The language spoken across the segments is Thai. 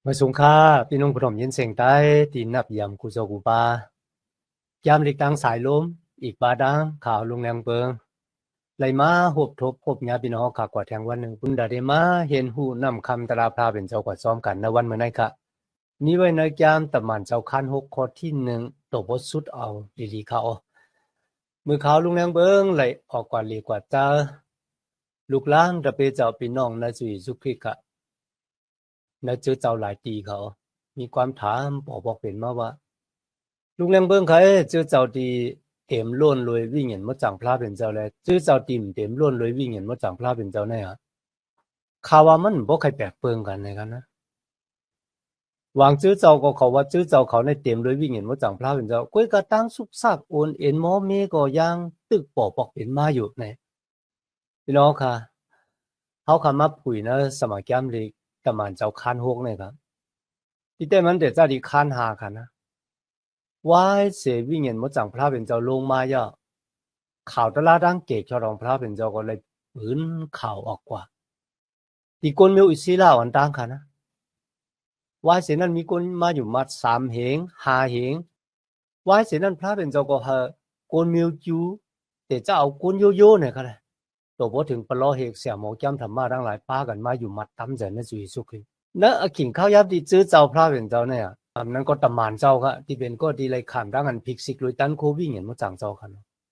มาสุงค่าพี่น้องผู้ถมยินเสียงใต้ตีนนับยำกูโจกูปายามหลีกตังสายลมอีกบาดังข่าวลุงแรงเปิงไหลมาหบทบพบญาพี่น้องขากว่าแทงวันหนึ่งคุณดาเดมาเห็นหูนำคำตราพราเป็นเจ้ากว่าซ้อมกันในวันเมื่อไหร่ค่ะนี่ไว้ในยามตะมันเจ้าคัน6ข้อที่1ตัวบทสุดเอาดีๆเขามือขาวลุงแรงเบิงไหลออกกว่าลีกว่าเจ้าลูกล้างตะเปเจ้าพี่น้องในสุยสุขิกะในเจอเจ้าหลายตีเขามีความถามบอกเป็นมาว่าลุงแรงเบิ้งใครเจอเจ้าตีเต็มล้วนเลยวิ่งเห็นมาจังพลาเป็นเจ้าเลยเจอเจ้าตีเต็มล้วนเลยวิ่งเห็นมาจังพลาเป็นเจ้าเนี่ยข่าวว่ามันบ่ใครแปลกเปิงกันในกันนะวางเจอเจ้าก็เขาว่าเจอเจ้าเขาในเต็มเลยวิ่งเห็นมาจังพลาเป็นเจ้าก้อยกระตั้งสุกซักโอนเอ็นหมอเมก็ยังตึกปอกเป็นมาอยู่ในพี่น้องค่ะเขาคำมาปุ๋ยนะสมัยแก้มเลยตะมันเจ้าคัน6เนี่ยครับที่แต่มันเดี๋ยวจะดีคันหากันนะว่าเสียวิ่งเห็นมาจังพลาเป็นเจ้าลงมาย่อข่าวตลาดดังเกตชอรองพระเป็นเจ้าก็เลยปืนข่าวออกกว่าที่คนมีอิสระวันต่างกันนะว่าเสียนั้นมีคนมาอยู่มา3เหง5เหงว่าเสียนั้นพระเป็นเจ้าก็เฮคนมีจูแต่จะเอาคนโยโย่เนี่ยค่ะตัวพอถึงปลอเหกเสียหมอจำธรรมะทั้งหลายป้ากันมาอยู่มัดตั้มใจในสุยสุขีนะขิงข้าวยับที่ซื้อเจ้าพระเป็นเจ้าเนี่ยนั้นก็ตำมานเจ้าค่ะที่เป็นก็ดีเลยขามร่างอันพิกซิกลุยตันโควิ่งเห็นมาจังเจ้าค่ะ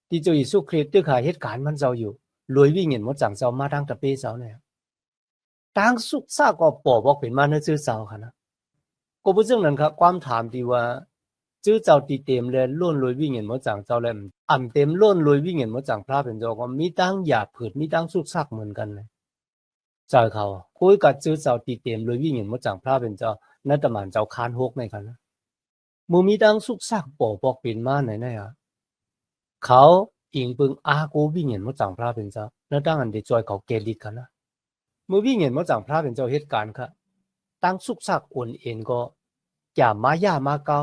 ที่เจ้าอิสุคริสต์ด้วยค่ะเหตุการณ์มันเจ้าอยู่รวยวิ่งเห็นมาจังเจ้ามาทางตะเปเจ้าเนี่ยทางสุกซาก็ปอบอกเป็นมาในซื้อเจ้าค่ะนะก็เพราะฉะนั้นครับความถามที่ว่าซื้อเจ้าตีเต็มเลยล้วนรวยวิ่งเห็นมาจังเจ้าเลยเต็มล้วนรวยวิ่งเห็นมาจังพระเป็นเจ้าก็มีตั้งหยาบผืดมีตั้งสุกซักเหมือนกันเลยเจ้าเขาคุยกับซื้อเจ้าตีเต็มรวยวิ่งเห็นมาจังพระเป็นเจ้านั่นตะมันเจ้าคาน6ในกันนะมือมีตั้งสุกซักปอบอกเป็นมาไหนอ่ะเขาอิงปึงอากูวิ่งเห็นมาจังพระเป็นเจ้านั่นตั้งอันเดจอยเขาเกลิกกันนะมือวิ่งเห็นมาจังพระเป็นเจ้าเหตุการณ์ค่ะตั้งสุกซักอ่อนเอ็นก็อย่ามาย่ามาเกา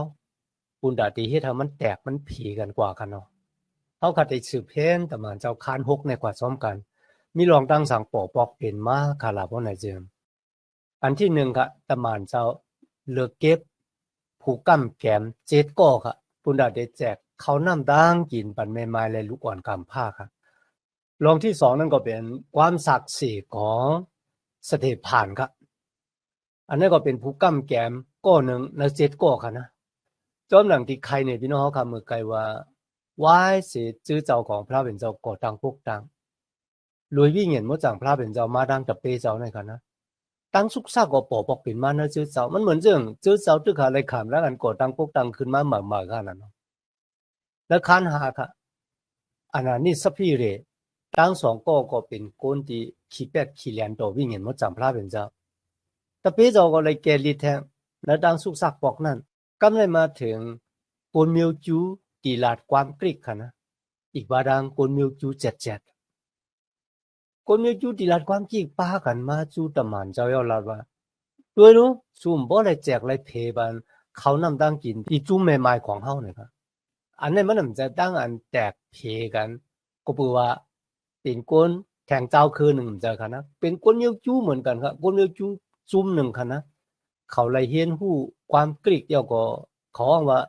ปุณดาตีเฮ็ดให้มันแตกมันผีกันกว่ากันเนาะเขาขัดไอ้สืบเพนแต่มันเจ้าคาน6ในกว่าซ้อมกันมีรองตั้งสั่งปอปอกเป็นมาคาลาบ่ไหนเจิมอันที่1ค่ะตะมานเจ้าเลือกเก็บผูกกำแกม7ก้อค่ะปุณดาได้แจกเขาน้ำดังกินปันแม่ไม้และลูกอ่อนกำผ้าค่ะรองที่2นั่นก็เป็นความศักดิ์สิทธิ์ของสเตพานครับอันนั้นก็เป็นผูกกำแกมก้อหนึ่งใน7ก้อค่ะนะจอมหลังที่ใครเนี่ยพี่น้องเขาคำมือไกลว่าว้ายเสียจื้อเจ้าของพระเป็นเจ้าก่อตังพวกตังรวยวิ่งเห็นมดจังพระเป็นเจ้ามาดังกับเปเจ้าในค่ะนะตั้งสุกซากก็ปอบอกเป็นมาเนื้อจื้อเจ้ามันเหมือนเรื่องจื้อเจ้าตึกหาอะไรขามแล้วกันก่อตังพวกตังขึ้นมาหมาค่ะนั่นเนาะแล้วคันหาค่ะอันนั้นนี่สัพพีเรตั้ง2ก็เป็นคนที่ขี้แปดขี้เลียนตัววิ่งเห็นมดจังพระเป็นเจ้าแต่เปเจ้าก็เลยแกลิแทงแล้วตั้งสุกซากบอกนั่นก็เลยมาถึงคนมิวจูตีลาดความกริกค่ะนะอีกบาดังคนมิวจู7คนมิวจูตีลาดความกริกป้ากันมาจูตะมันเจ้าเยาลาดว่าด้วยรู้ซุ่มบ่ได้แจกเลยเพบันเขานำตั้งกินที่จุ่มใหม่ๆของเฮาเนี่ยครับอันนี้มันจะตั้งอันแตกเพกันก็ปือว่าเป็นคนแข่งเจ้าคือหนึ่งเจอค่ะนะเป็นคนมิวจูเหมือนกันครับคนมิวจูซุ่มหนึ่งค่ะนะเขาเลยเฮียนฮู้ความกริกเดียวก็ขอว่า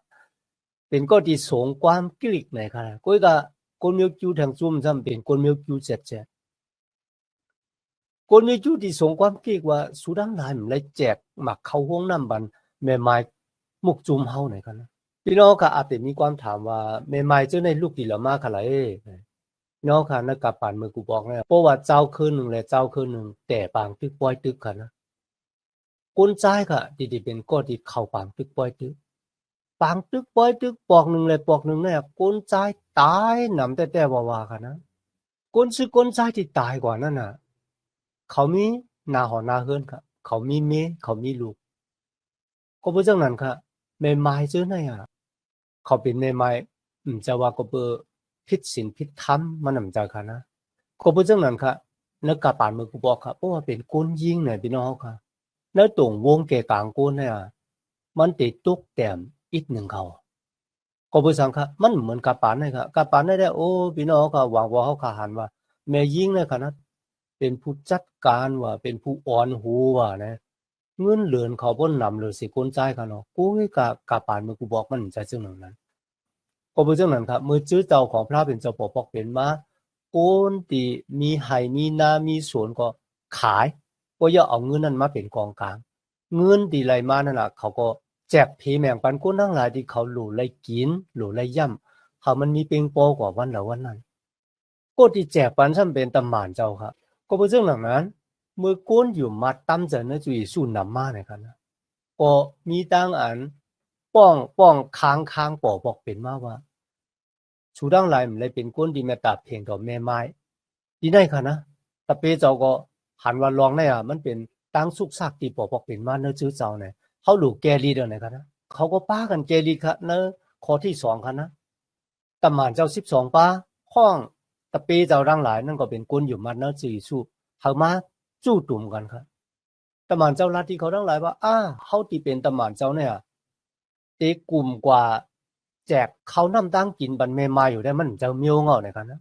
เป็นก็ที่สงความกริกไหนค่ะก็ก็คนมิวจูทางซุ่มซ้ำเป็นคนมิวจูเจ็ดคนมิวจูที่สงความกริกว่าสุดังหลายมันเลยแจกหมักเข้าห้องน้ำบันแม่ไม้มุกจุ่มเฮาไหนค่ะนะพี่น้องค่ะอาจจะมีความถามว่าแม่ไม้เจ้าในลูกดีละมากค่ะไรน้องค่ะนักกับป่านมือกูบอกเนี่ยเพราะว่าเจ้าคืนหนึ่งและเจ้าคืนหนึ่งแต่ปางตึกปล่อยตึกค่ะนะคนใจค่ะดีๆเป็นก็ที่เข้าปางตึกปล่อยตึกปางตึกปล่อยตึกปอกหนึ่งเลยปอกหนึ่งเนี่ยคนใจตายหนำแต่ว่าค่ะนะคนซื้อคนใจที่ตายกว่านั่นน่ะเขามีนาหอนาเฮือนค่ะเขามีเมียเขามีลูกก็เพราะฉะนั้นค่ะแม่ไม้ซื้อไหนอ่ะเขาเป็นแม่ไม้จะว่าก็เบอผิดศีลผิดธรรมมันนำใจค่ะนะก็เพราะฉะนั้นค่ะนักกาปานมือกูบอกค่ะเพราะว่าเป็นคนยิงเนี่ยพี่น้องค่ะแล้วตรงวงเกกลางกูเนี่ยมันติดตุกแต้มอีกหนึ่งเขาก็บ่ซังค่ะมันเหมือนกาปานนี่ค่ะกาปานได้โอ้พี่น้องก็หวังว่าเขาขาหันว่าแม่ยิงเนี่ยค่ะนะเป็นผู้จัดการว่าเป็นผู้อ่อนหูว่านะ เงินเหลือนเขาบ่นำหรือสิคนจ่ายค่ะเนาะกูกะปานมือกูบอกมันจะจังนั้นก็บ่จังนั้นครับมือจื้อเจ้าของพระเป็นเจ้าปกเป็นมาคนที่มีไร่มีนามีสวนก็ขายก็อย่าเอาเงินนั้นมาเป็นกองกลางเงินที่ไหลมานั่นน่ะเขาก็แจกผีแมงปันคนทั้งหลายที่เขาหลู่ไล่กินหลู่ไล่ย่ำเขามันมีเพียงพอกว่าวันละวันนั้นก็ที่แจกปันซ้ำเป็นตำหมานเจ้าครับก็บ่จังนั้นเมื่อก้นอยู่มาตำจะนะจุยสู้นำมาเนี่ยครับนะก็มีตั้งอันป้องค้างปอบอกเป็นมาว่าชูดังหลายมันเลยเป็นก้นที่แม่ตาเพียงต่อแม่ไม้ดีได้ค่ะนะตะเปเจ้าก็หันว่าลองได้มันเป็นตั้งสุกซักที่ปอบอกเป็นมาเนื้อจื้อเจ้าเนี่ยเขาหลูกแกลีเด้อเนี่ยครับนะเขาก็ป้ากันแกลีค่ะเนื้อข้อที่2ค่ะนะตำหมานเจ้า12ป้าห้องตะเปเจ้าดังหลายนั่นก็เป็นก้นอยู่มาเนื้อจื้อสู้เขามาจู้ตุ่มกันครับตำหมานเจ้าลัทธิเขาทั้งหลายว่าเขาที่เป็นตำหมานเจ้าเนี่ยเต็กกลุ่มกว่าแจกเขานำตั้งกินบันเมมาอยู่ได้มันเจ้าเมียวเงาเนี่ยกันนะ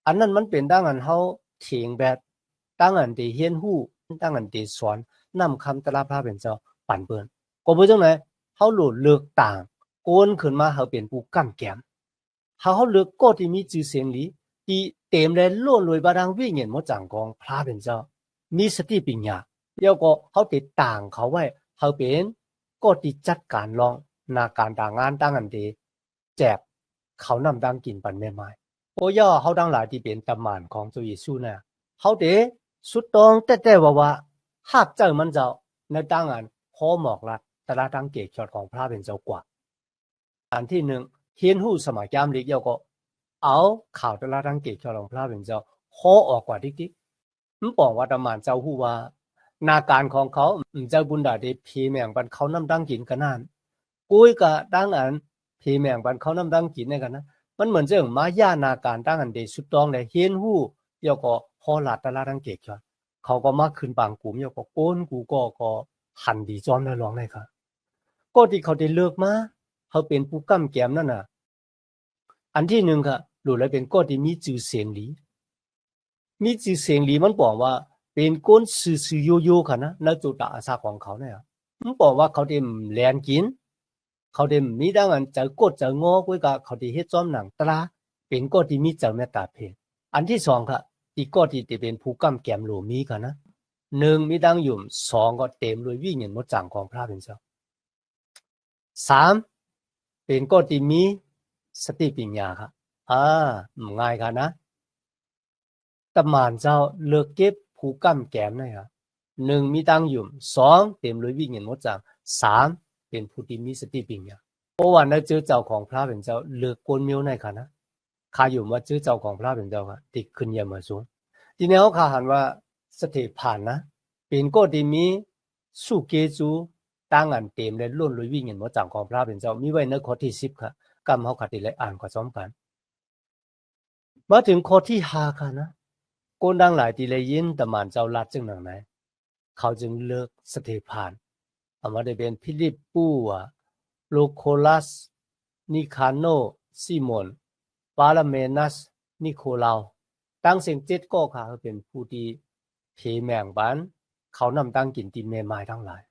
อันนั้นมันเป็นตั้งอันเขาเถียงแบบตั้งอันที่เฮียนฮู้ตั้งอันที่สอนนำคำตราพระเป็นเจ้าปั่นเปิ้นก็บ่จังได๋เขาหลุดเลือกต่างโกนขึ้นมาเขาเป็นผู้ก้ำแก้มเขาเลือกก็ที่มีชื่อเสียงหลีที่เต็มและล้วนรวยบาดังวิญญาณหมดจังกองพระเป็นเจ้ามีสติปัญญาแล้วก็เขาติดต่างเขาไว้เขาเป็นก็ที่จัดการลองนาการต่างงานตั้งอันดีแจกเขานำดังกินปันแม่ไม้โอ้ย่อเขาดังหลายที่เป็นตำหมานของจุยสู้น่ะเขาเดสุดตองแต่ว่าหากเจ้ามันเจ้าในตั้งอันพอหมอกรัดแต่ละตั้งเกศชอดของพระเป็นเจ้ากว่าอันที่1เฮียนฮู้สมัยยามลิกเยาก็เอาข่าวแต่ละตั้งเกศชอดของพระเป็นเจ้าขอออกกว่าดิกมันบอกว่าตำหมานเจ้าฮู้ว่านาการของเขาเจ้าบุญดาได้พีแมงปันเขานำดังกินกันนั่นกุ้ยก็ดังอันพีแมงปันเขานำดังกินในกันนะมันเหมือนเรื่องมายานาการตั้งอันเดสุดตองเลยเฮียนฮู้เยาก็พอหลาดตะลาดังเกกชอเขาก็มาขึ้นปางกลุ่มเยาก็โกนกูก็หันดีจอมได้ร้องเลยครับก็ที่เขาได้เลิกมาเขาเป็นผู้ก้ำแก้มนั่นน่ะอันที่1ค่ะหลุดเลยเป็นก็ที่มีชื่อเสียงหลีมีชื่อเสียงหลีมันบอกว่าเป็นก้นซื่อๆโยๆค่ะนะแล้วจุดตาอาสาของเขาเนี่ยมันบอกว่าเขาได้แลนกินเขาได้มีดังอันเจอกดเจองอกุ้ยก็เขาได้เฮ็ดจอมหนังตราเป็นก็ที่มีเจ้าเมตตาเพลอันที่2ค่ะอีกก็ที่เป็นผู้ก้ำแก้มโลมีค่ะนะ1มีดังอยู่2ก็เต็มด้วยวิญญาณหมดจังของพระเป็นเจ้า3เป็นก็ที่มีสติปัญญาครับง่ายค่ะนะตำหมานเจ้าเลิกเก็บผู้ก้ำแก้มนะครับ1มีดังอยู่2เต็มด้วยวิญญาณหมดจัง3เป็นผู้ที่มีสติปัญญาเพราะว่าในเจอเจ้าของพระเป็นเจ้าเลิกโกนเมียวในค่ะนะข้าอยู่มาเจอเจ้าของพระเป็นเจ้าค่ะติดขึ้นเยอะมาสูงทีนี้เขาหันว่าสถิผ่านนะเป็นก็ที่มีสุเกจูตั้งอันเต็มและล้วนลุยวิ่งเงินหมดจังของพระเป็นเจ้ามีไว้ในข้อที่10ค่ะกำเขาขัดติเลยอ่านกว่าซ้อมกันมาถึงข้อที่5ค่ะนะโกนดังหลายที่เลยยินตะหมานเจ้าลัดจึงหนังไหนเขาจึงเลิกสถิผ่านเอามาได้เป็นฟิลิปปูโลโคลัสนิคาโนซิมอนปาลาเมนัสนิโคลาวตั้งเสียง7ก็ค่ะเป็นผู้ที่เพแมงบ้านเขานำตั้งกินตีเมไม้ทั้งหลาย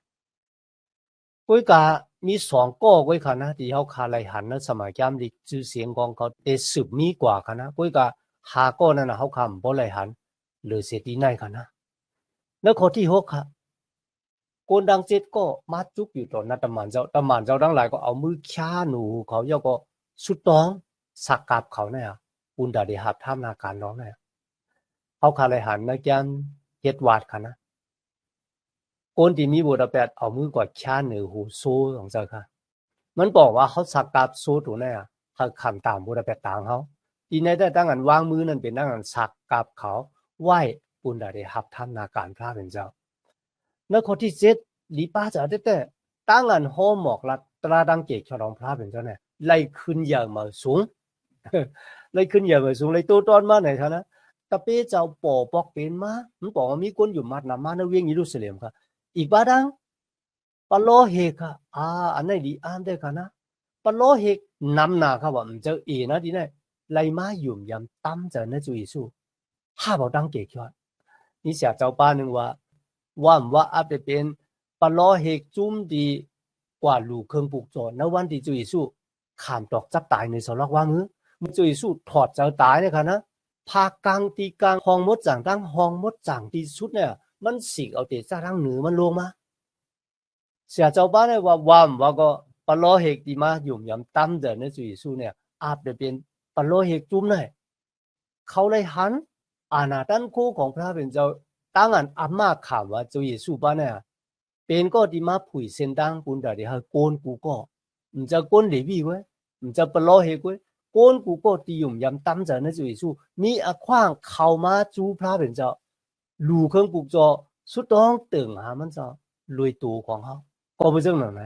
กุ้ยกามี2ก็กุ้ยค่ะนะที่เขาคาไลหันนะสมัยยามดิชื่อเสียงของเขาได้สืบมีกว่าค่ะนะกุ้ยกา5ก็นั่นน่ะเขาคำบ่ไลหันหรือเสียดีในค่ะนะแล้วข้อที่6ค่ะโกนดัง7ก็มาจุกอยู่ต่อหน้าตะหมานเจ้าทั้งหลายก็เอามือค้าหนูเขาเยาก็สุดต้องสักกับเขาเนี่ยบุญดาได้หับท่ามนาการน้องเนี่ยเขาคาไลหันนะแกนเฮ็ดวาดค่ะนะคนที่มีบทแปดเอามือกว่าค้าเหนือหูโซ่ของเจ้าค่ะมันบอกว่าเขาสักกับโซ่ตัวเนี่ยเขาคำตามบทแปดต่างเขาทีนี้ได้ตั้งอันวางมือนั่นเป็นตั้งอันสักกับเขาไหว้บุญดาได้หับท่ามนาการพระเป็นเจ้าแล้วข้อที่7ลีป้าจะได้ตั้งอันโฮหมอกลัดตราดังเกกฉลองพระเป็นเจ้าเนี่ยไล่ขึ้นอย่างมาสูงไล่ขึ้นอย่างมาสูงไล่ตัวตอนมาไหนคะนะตะเป้เจ้าปอปอกเป็นมามันบอกว่ามีคนอยู่มัดนำมาในเวียงเยรูซาเล็มค่ะอีกบ้าดังปะโลเฮค่ะอันไหนดีอ่านได้ค่ะนะปะโลเฮกนำนาค่ะว่ามันจะนะดีเนี่ยไล่มาหยุ่มยำตั้มจะในจุยสู้ห้าบอกดังเกกยอดนี่เสียเจ้าป้าหนึ่งว่าอัพได้เป็น ปลอเหกจุ้มดีกว่าลูกเครื่องปลูกจอณวันที่จุยสู้ขามตอกจับตายในสลักว่ามือมันจุยสู้ถอดเจ้าตายเนี่ยค่ะนะภาคกลางตีกลางห้องมดจ่างตั้งห้องมดจ่างที่สุดเนี่ยมันสิกเอาเตะจ้าทั้งเหนือมันลงมาเสียเจ้าบ้านเนี่ยว่าก็ปลอเหกดีมายุ่มยำตั้มเดินในจุยสู้เนี่ยอาจจะเป็นปลอเหกจุ้มเนี่ยเขาเลยหันอาณาตันโคของพระเป็นเจ้าตั้งอันอาม่าข่าวว่าจุยสู้บ้านเนี่ยเป็นก็ดีมาผุยเส้นดังกุนดาเดียโกนกูก็มันจะโกนเดวีเว้ยมันจะปลอเหกเว้ยโกนกูก็ตียุ่มยำตั้มเดินในจุยสู้มีอขว้างเข้ามาจูพระเป็นเจ้าลูกเครื่องปลูกจอสุดต้องตึงหามันจะลุยตูของเขาก็ไม่ใช่หนังไหน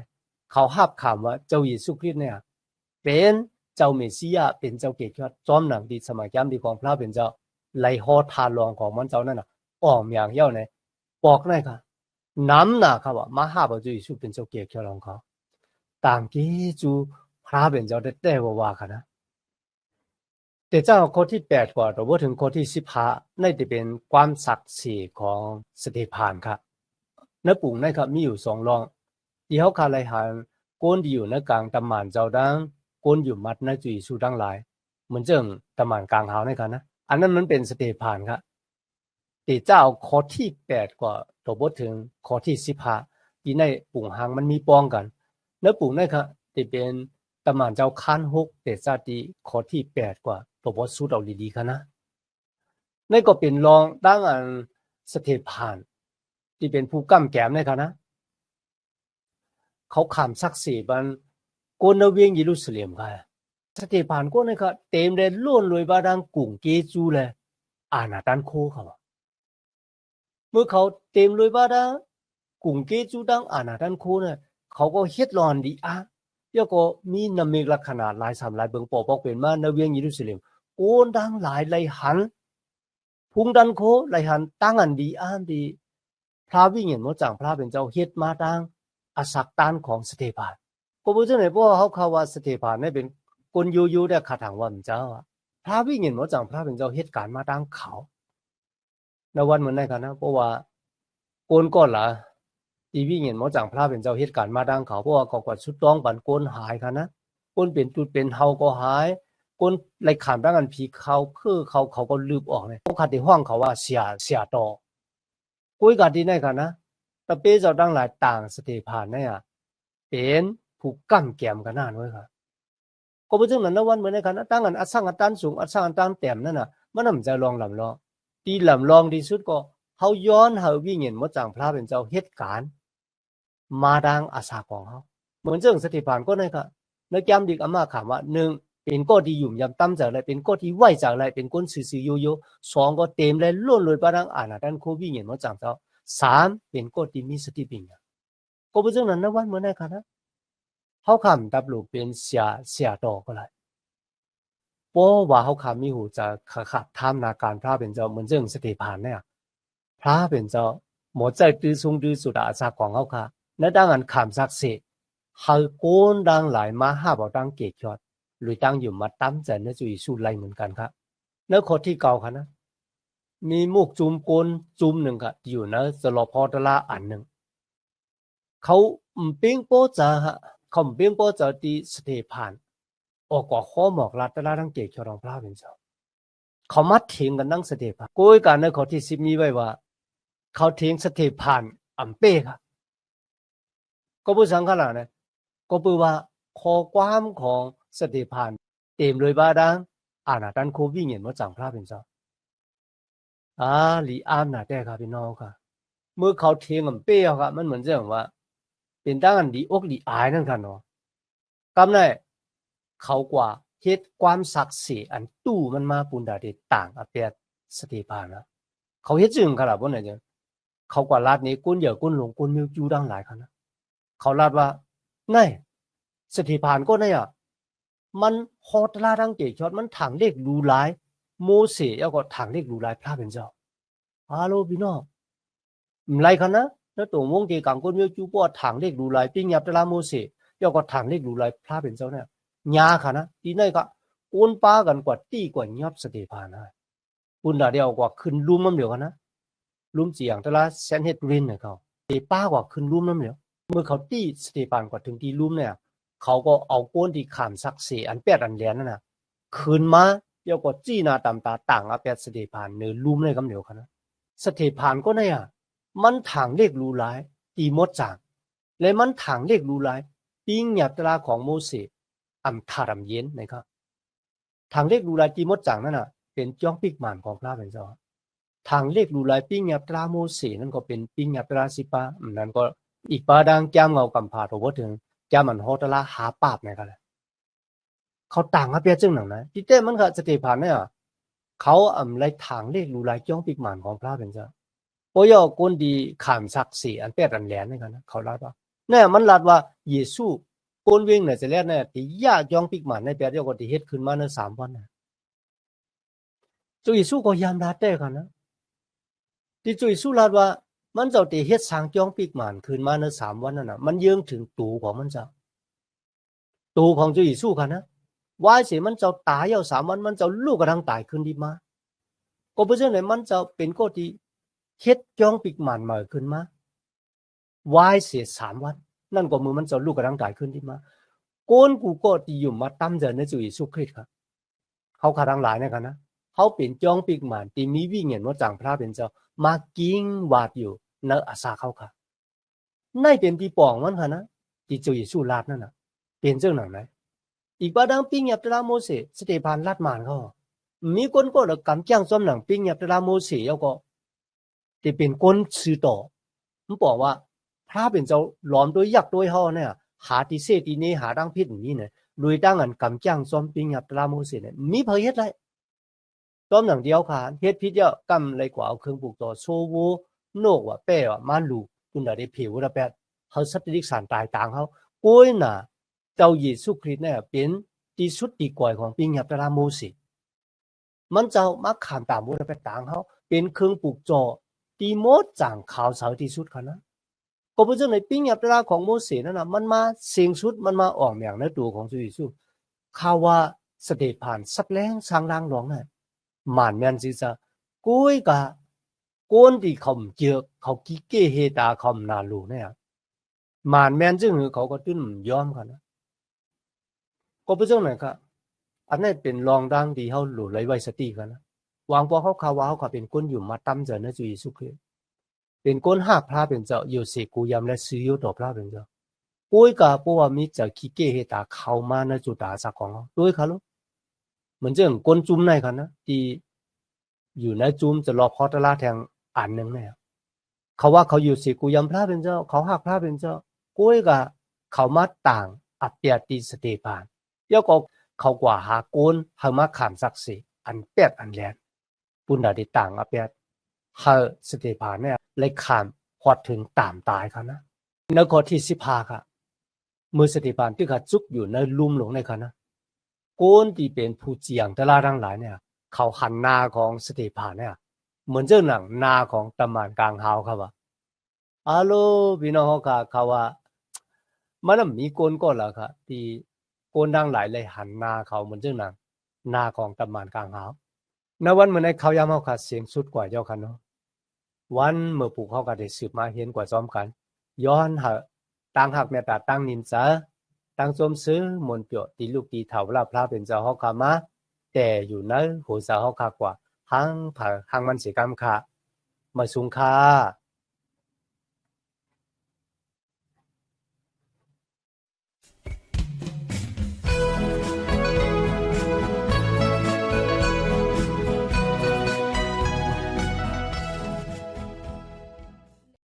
เขาหับคำว่าเจ้าเยซูคริสต์เนี่ยเป็นเจ้าเมสสิยาเป็นเจ้าเกิดขึ้นจอมหนังดีสมัยแก้มดีของพระเป็นเจ้าไล่หอทาลองของมันเจ้านั่นน่ะอ้อมอย่างเย้าเนี่ยบอกได้ค่ะน้ำหนักเขาว่ามาหาว่าเจ้าเยซูเป็นเจ้าเกิดขึ้นของเขาต่างที่จูพระเป็นเจ้าได้แต่ว่าค่ะนะแต่เจ้าข้อที่8กว่าตัวถึงข้อที่15นั่นจะเป็นความศักดิ์สิทธิ์ของสเตฟานครับในปุ่งนั่นครับมีอยู่2รองที่เขาคาไลหันก้นที่อยู่ในกลางตำหมันเจ้าดังก้นอยู่มัดในจุยสูดังหลายเหมือนเจิงตำหมันกลางเฮาในครับนะอันนั้นมันเป็นสเตฟานครับแต่เจ้าข้อที่8กว่าตัวถึงข้อที่15ที่ในปุ่งหางมันมีป้องกันในปุ่งนั่นครับจะเป็นตำหมันเจ้าคัน6แต่ซาติข้อที่8กว่าตัวสู้เอาดีๆครับนะนั่นก็เป็นรองตั้งอันสเตฟานที่เป็นผู้ก้ำแก้มในครับนะเขาขามศักดิ์ศรีบันโกนเวียงเยรูซาเล็มค่ะสเตฟานก็เนี่ยค่ะเต็มเลยล้วนรวยบาดังกุ่งเกจูเลยอาณาตันโคเขาเมื่อเขาเต็มรวยบาดังกุ่งเกจูดังอาณาตันโคเนี่ยเขาก็เฮ็ดรอนดีแล้วก็มีนามิกลักษณะหลายสามหลายเบิ่งปอบอกเป็นมาในเวียงเยรูซาเล็มโกนดังหลายไหลหันพุงดันโคไหลหันตั้งอันดีดีพระวิญญาณมดจังพระเป็นเจ้าเฮ็ดมาดังอาศักตานของสเตฟานก็บ่จังได๋เพราะว่าเขาว่าสเตฟานเนี่ยเป็นคนอยู่ๆได้ขัดทางว่ามันเจ้าพระวิญญาณมดจังพระเป็นเจ้าเหตุการณ์มาดังเขาในวันเหมือนนั้นกันนะเพราะว่าโกนก่อนล่ะอีวิญญาณมดจังพระเป็นเจ้าเหตุการณ์มาดังเขาเพราะว่าเขาก็สุดต้องบันโกนหายกันนะโกนเป็นตุดเป็นเฮาก็หายโกนไหลขามดังอันผีเขาคือเขาก็ลืบออกเลยเขาคัดที่ห้องเขาว่าเสียต่อกุยกันที่ไหนกันนะตะเป้เจ้าดังหลายต่างสเตฟานเนี่ยเป็นผู้กั้มแก้มกันนั่นไว้ค่ะก็บ่จังนั้นนะวันเหมือนกันนะตั้งอันอัดสร้างอันตันสูงอัดสร้างอันตันแต้มนั่นน่ะมันนำจะลองลำลองที่ลำลองที่สุดก็เฮาย้อนเฮาวิญญาณมดจังพระเป็นเจ้าเหตุการณ์มาดังอาสาของเฮาเหมือนเจิงสติปานก็ได้ค่ะในแก้มดิกอาม่าถามว่า1เป็นก็ที่ยุ่มยำตั้มจากอะไรเป็นก็ที่ไหวจากอะไรเป็นคนซื่อๆโยๆ2ก็เต็มเลยล้วนเลยปาดังอาณาดันโควิญญาณมดจังเจ้า3เป็นก็ที่มีสติปัญญาก็บ่จังนั้นนะวันเหมือนกันนะเขาคำดับลูกเป็นเสียต่อก็เลยเพราะว่าเขาคำมีหูจะขัดทำนาการพระเป็นเจ้าเหมือนเรื่องสติพานเนี่ยพระเป็นเจ้าหมดใจตื้อซุงตื้อสุดอาสาของเขาค่ะและดังอันคำศักดิ์สิทธิ์เขาโกนดังหลายมาห้าบอกดังเกศยอดหรือตั้งอยู่มาตั้มใจในจุยสู้ไรเหมือนกันครับเนื้อข้อที่เก่าค่ะนะมีมุกจุ่มโกนจุ่มหนึ่งค่ะอยู่นะสลอพอตละอันหนึ่งเขาปิ้งโป๊จะฮะเขาปิ้งโป๊จะตีสเตพานออกกว่าข้อหมอกลัดตะลาทั้งเกศยอดของพระเป็นเจ้าเขามัดทิ้งกันนั่งสเตพานกุยกันในข้อที่10มีไว้ว่าเขาทิ้งสเตพานอัมเป้ค่ะก็ผู้สังขารนะก็แปลว่าข้อความของสเตพานเต็มเลยบาดังอาณาตันโควิญญาณมดจังพระเป็นเจ้าหลีอามนาแต่ค่ะพี่น้องค่ะเมื่อเขาเทงอัมเป้ค่ะมันเหมือนเรื่องว่าเป็นตั้งอันดีอกดีอายนั่นค่ะเนาะกำได้เขากว่าเฮ็ดความศักดิ์สิทธิ์อันตู้มันมาปุนดาเดต่างอาเปียสเตพานนะเขาเฮ็ดจึงค่ะล่ะบ่ไหนจังเขากว่าลาดนี้กุนเหยอกุนหลงกุนมิวจูดังหลายค่ะนะเขาลาดว่าไงสเตพานก็เนี่ยมันฮอตลาดังเกชอดมันถังเลขดูหลายโมเสสแล้วก็ถังเลขดูหลายพระเป็นเจ้าฮัลโหลพี่น้องไรคะนะแล้วตัววงเกกังก้นเมียวจูป้อถังเลขดูหลายปิ้งยับตะลาโมเสสแล้วก็ถังเลขดูหลายพระเป็นเจ้าเนี่ยยาค่ะนะที่นั่นก็โอนป้ากันกว่าตีกว่ายับสเตพานนะปุ่นดาเดียวกว่าขึ้นลุ่มมันเดียวกันนะลุ่มเจียงตะลาเซนเฮดรินเนี่ยเขา ป้ากว่าขึ้นลุ่มนั่นเหรอเมื่อเขาตีสเตฟานกว่าถึงที่ลุ่มเนี่ยเขาก็เอาก้นที่ขามซักเสอันแปดอันแหลนนั่นน่ะขึ้นมาเดี๋ยวก็จี้หน้าตามตาต่างอาแปดสเตฟานเนื้อลุ่มเลยกำเหลียวค่ะนะสเตฟานก็เนี่ยมันถางเลขรูหลายตีมดจางและมันถางเลขรูหลายปิ้งหยับตราของโมเสสอัมทารำเย็นนะครับทางเลขรูหลายตีมดจางนั่นน่ะเป็นจ้องปิกหมานของพระเป็นเจ้าทางเลขรูหลายปิ้งหยับตราโมเสสนั่นก็เป็นปิ้งหยับตราสิปานั่นก็อีกปาดังแก้มเงากำพาตัวว่าถึงแก้มมันโหตละหาปาบนะครับเขาต่างกันเปียจึงหนังนะที่เต้มันก็สเตฟานเนี่ยเขาไรทางเลขรูหลายจ้องปิกหมานของพระเป็นเจ้าโอยคนดีขามศักดิ์ศรีอันเป็ดอันแหลนนี่กันนะเขาลาดว่าเนี่ยมันลาดว่าเยซูคนเวงเนี่ยจะเรียกเนี่ยที่ยากย่องปิกหมันในเป็ดเดียวก็ที่เฮ็ดขึ้นมาใน3 วันนะจุเยซูก็ยามลาดได้กันนะที่จุเยซูลาดว่ามันเจ้าที่เฮ็ดสร้างย่องปิกหมันขึ้นมาใน3 วันนั่นน่ะมันเยื่องถึงตูของมันเจ้าตูของจุเยซูกันนะว่าเสียมันเจ้าตายเอา3 วันมันเจ้าลูกกระทั่งตายขึ้นดีมาก็เพราะฉะนั้นมันเจ้าเป็นก็ที่เฮ็ดย่องปิกหมันมาขึ้นมาวายเสีย3 วันนั่นก็มือมันจะลูกกระดังกายขึ้นที่มาโกนกูก็ที่อยู่มาตั้มเจอในจุยสุคริตครับเขาขาดังหลายนะครับนะเขาเป็นจ้องปิกหมันที่มีวิ่งเห็นว่าจังพระเป็นเจ้ามากิ้งวาดอยู่ในอาสาเขาค่ะในเป็นที่ปองมันค่ะนะที่จุยสุลาดนั่นน่ะเป็นเจ้าหนังไหนอีกบ้าดังปิ้งยับตราโมเสสเตพานลาดมานเขามีคนก็เลยกำจังซ้อมหนังปิ้งยับตราโมเสแล้วก็ที่เป็นคนซื้อต่อมันบอกว่าพระเป็นเจ้าหลอมโดยยักษ์โดยห่อเนี่ยหาที่เสตีนี้หาดังพิษอย่างนี้เนี่ยโดยตั้งอันกำจังซ้อมปิ้งยับตราโมเสเนี่ยมีเพยเฮ็ดไรซ้อมอย่างเดียวค่ะเฮ็ดพิษเยอะกำเลยกว่าเอาเครื่องปลูกต่อโซโวโนกว่าแป้ว่ามาลูคุณได้ผิวระแปดเขาสัตว์ดิสารตายต่างเขาโอ้ยน่ะเจ้าเยซูคริสต์เนี่ยเป็นที่สุดที่ก่อยของปิ้งยับตราโมเสมันเจ้ามาขามตามบุระแปดต่างเขาเป็นเครื่องปลูกจ่อที่มดจางขาวเสาที่สุดค่ะนะก็เพราะฉะนั้นปิ้งยับตราของโมเสสนั่นน่ะมันมาเสียงสุดมันมาออกอย่างในตัวของพระเยซูข่าวว่าเสด็จผ่านสับแรงสร้างร่างร้องน่ะหมานแม่นสิจะกุ้ยกะก้นที่เขาเจอเขากิเกเฮตาเขานาลูเนี่ยหมานแม่นจึงเขาก็ตื้นยอมค่ะนะก็เพราะฉะนั้นครับอันนี้เป็นรองดังที่เขาหลุดไหลไว้สติกันนะวางพอเขาข่าวว่าเขาเป็นคนอยู่มาตั้มเจอในจุยสุคริเป็นก้นหักพระเป็นเจ้าอยู่เสกูยำและซื้ออยู่ต่อพระเป็นเจ้าปุ้ยกับปัวมีเจ้าขี้เกเฮตาเข้ามาในจุดตาสักของเขาด้วยค่ะลูกเหมือนเจ้าก้นจุ่มในกันนะที่อยู่ในจุ่มจะรอพอตลาแทงอันหนึ่งเนี่ยเขาว่าเขาอยู่เสกูยำพระเป็นเจ้าเขาหักพระเป็นเจ้าปุ้ยกับเขามาต่างอัปเปียติสเตปานเดี๋ยวก็เขากว่าหาโกนเขามาขามศักดิ์ศรีอันเป็ดอันแลนปุ่นดาดิต่างอัปเปียเขาสเตปานเนี่ยเลยขามหอดถึงตามตายเขานะในข้อที่15ค่ะมือสเตปานที่เขาจุกอยู่ในลุ่มหลงในเขานะโกนที่เป็นผู้เจียงตลาดังหลายเนี่ยเขาหันหน้าของสเตปานเนี่ยเหมือนเจ้าหนังหน้าของตำมานกลางเฮาครับว่าอาโลพี่น้องค่ะเขาว่ามันมีโกนก็แล้วค่ะที่โกนดังหลายเลยหันหน้าเขาเหมือนเจ้าหนังหน้าของตำมานกลางเฮาในวันเมื่อในเขายามเฮาค่ะเสียงสุดกว่าเจ้าค่ะเนาะวันเมื่อปู่เขาก็ได้สืบมาเห็นกว่าซ้อมกันย้อนหาตั้งหักแม่ตาตั้งนินจาตั้งสมซื้อมนเปียวตีลูกตีเถาลาพระเป็นเจ้าฮอกขามาแต่อยู่ในหัวเจ้าฮอกขากว่าหังมันเสียกรรมค่ะมาสุงค่า